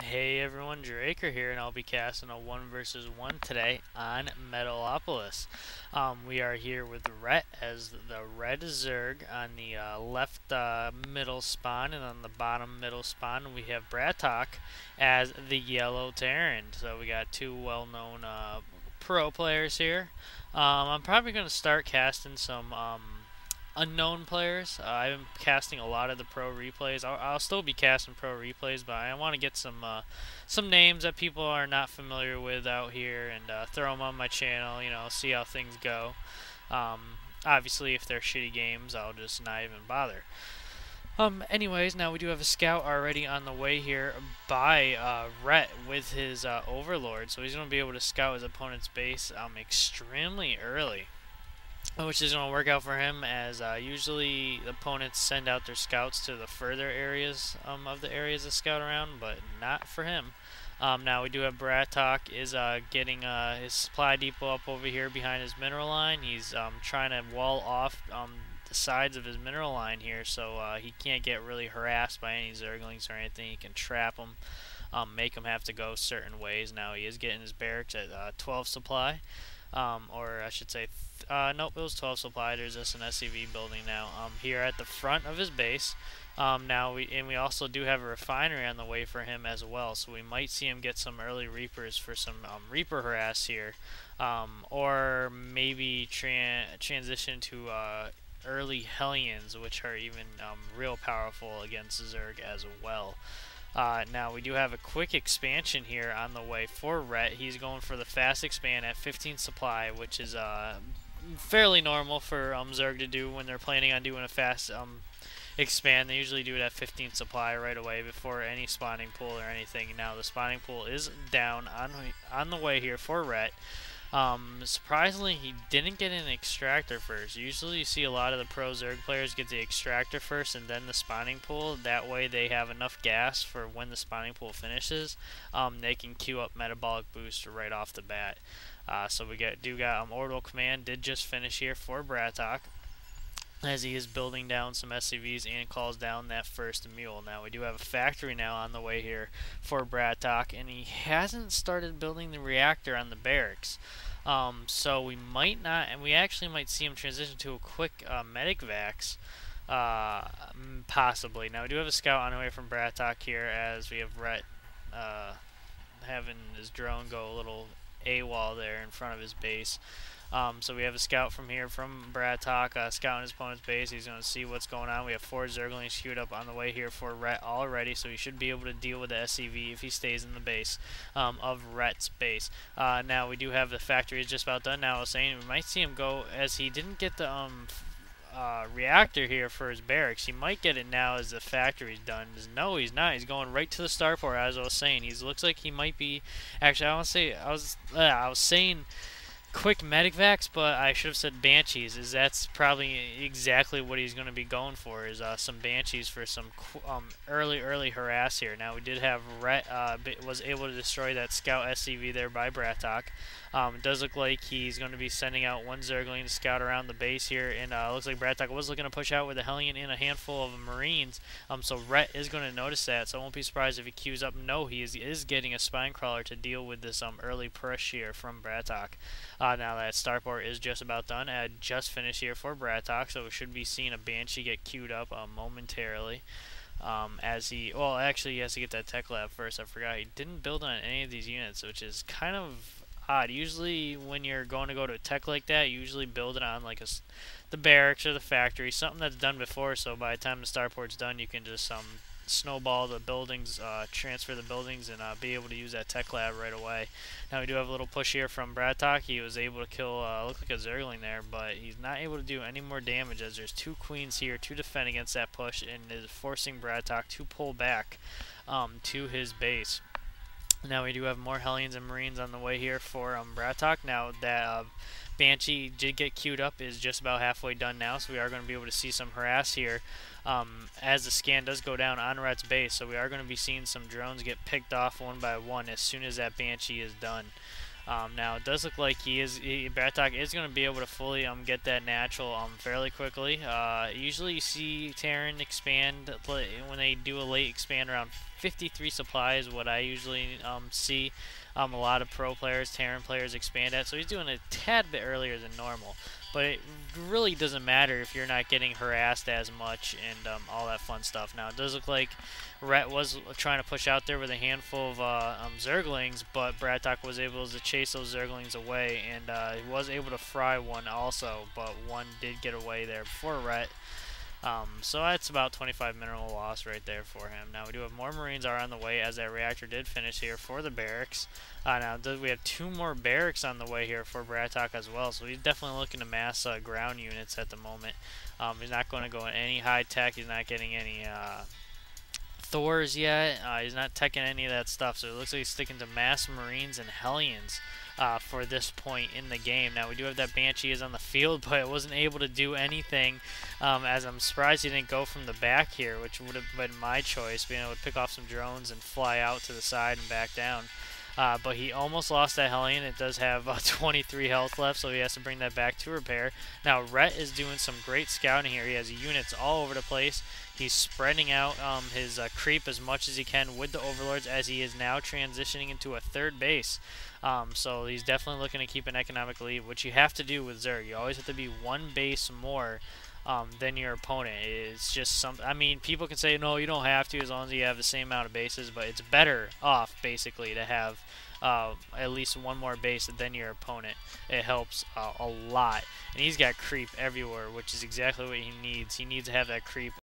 Hey everyone, Draker here, and I'll be casting a 1 versus 1 today on Metalopolis. We are here with Ret as the red Zerg on the left middle spawn, and on the bottom middle spawn we have BratOK as the yellow Terran. So we got two well-known pro players here. I'm probably going to start casting some unknown players. I've been casting a lot of the pro replays. I'll still be casting pro replays, but I want to get some names that people are not familiar with out here and throw them on my channel. You know, see how things go. Obviously, if they're shitty games, I'll just not even bother. Anyways, now we do have a scout already on the way here by Ret with his Overlord, so he's going to be able to scout his opponent's base extremely early, which is going to work out for him, as usually opponents send out their scouts to the further areas of the areas to scout around, but not for him. Now we do have BratOK is getting his supply depot up over here behind his mineral line. He's trying to wall off the sides of his mineral line here, so he can't get really harassed by any Zerglings or anything. He can trap them, make them have to go certain ways. Now he is getting his barracks at 12 supply. Or I should say, nope, it was 12 supply. There's just an SCV building now here at the front of his base. Now we also do have a refinery on the way for him as well, so we might see him get some early Reapers for some Reaper harass here, or maybe transition to early Hellions, which are even real powerful against Zerg as well. Now we do have a quick expansion here on the way for Ret. He's going for the fast expand at 15 supply, which is fairly normal for Zerg to do when they're planning on doing a fast expand. They usually do it at 15 supply right away before any spawning pool or anything. Now the spawning pool is down on the way here for Ret. Surprisingly, he didn't get an extractor first. Usually you see a lot of the pro Zerg players get the extractor first and then the spawning pool. That way they have enough gas for when the spawning pool finishes. They can queue up metabolic boost right off the bat. So we got orbital command did just finish here for BratOK, as he is building down some SCVs and calls down that first mule. Now we do have a factory now on the way here for BratOK, and he hasn't started building the reactor on the barracks. So we might not, and we actually might see him transition to a quick medic vax, possibly. Now we do have a scout on the way from BratOK here, as we have Ret having his drone go a little AWOL there in front of his base. So we have a scout from here from BratOK, scouting his opponent's base. He's going to see what's going on. We have 4 Zerglings queued up on the way here for Ret already, so he should be able to deal with the SCV if he stays in the base of Ret's base. Now we do have the factory is just about done. Now I was saying we might see him go, as he didn't get the reactor here for his barracks. He might get it now as the factory's done. No, he's not. He's going right to the starport, as I was saying. He looks like he might be. Actually, I was saying quick medic vax, but I should have said banshees, as that's probably exactly what he's going to be going for, is some banshees for some early harass here. Now we did have Ret was able to destroy that scout SCV there by BratOK. It does look like he's going to be sending out 1 Zergling to scout around the base here, and looks like BratOK was looking to push out with a Hellion and a handful of Marines. So Ret is going to notice that, so I won't be surprised if he queues up. No, he is getting a spine crawler to deal with this early push here from BratOK. Now that starport is just about done. I just finished here for BratOK, so we should be seeing a Banshee get queued up momentarily. As he has to get that tech lab first. I forgot he didn't build on any of these units, which is kind of odd. Usually when you're going to go to a tech like that, you usually build it on like the barracks or the factory, something that's done before, so by the time the starport's done you can just snowball the buildings, transfer the buildings, and be able to use that tech lab right away. Now we do have a little push here from BratOK. He was able to kill, looked like a Zergling there, but he's not able to do any more damage, as there's 2 queens here to defend against that push, and is forcing BratOK to pull back to his base. Now we do have more Hellions and Marines on the way here for BratOK. Now that Banshee did get queued up, is just about halfway done now, so we are going to be able to see some harass here as the scan does go down on Ret's base. So we are going to be seeing some drones get picked off one by one as soon as that Banshee is done. Now it does look like BratOK is going to be able to fully get that natural fairly quickly. Usually you see Terran expand when they do a late expand around 53 supply is what I usually see a lot of pro players, Terran players expand at. So he's doing a tad bit earlier than normal. But it really doesn't matter if you're not getting harassed as much and all that fun stuff. Now, it does look like Ret was trying to push out there with a handful of Zerglings, but BratOK was able to chase those Zerglings away, and he was able to fry one also, but one did get away there before Ret. So that's about 25 mineral loss right there for him. Now we do have more Marines are on the way, as that reactor did finish here for the barracks. Now we have 2 more barracks on the way here for BratOK as well, so he's definitely looking to mass ground units at the moment. He's not going to go in any high tech. He's not getting any Thors yet. He's not teching any of that stuff, so it looks like he's sticking to mass Marines and Hellions for this point in the game. Now we do have that Banshee is on the field, but it wasn't able to do anything, as I'm surprised he didn't go from the back here, which would have been my choice, being able to pick off some drones and fly out to the side and back down. But he almost lost that Hellion. It does have 23 health left, so he has to bring that back to repair. Now, Ret is doing some great scouting here. He has units all over the place. He's spreading out his creep as much as he can with the Overlords, as he is now transitioning into a 3rd base. So he's definitely looking to keep an economic lead, which you have to do with Zerg. You always have to be 1 base more than your opponent. It's just I mean, people can say, no, you don't have to as long as you have the same amount of bases, but it's better off, basically, to have at least 1 more base than your opponent. It helps a lot. And he's got creep everywhere, which is exactly what he needs. He needs to have that creep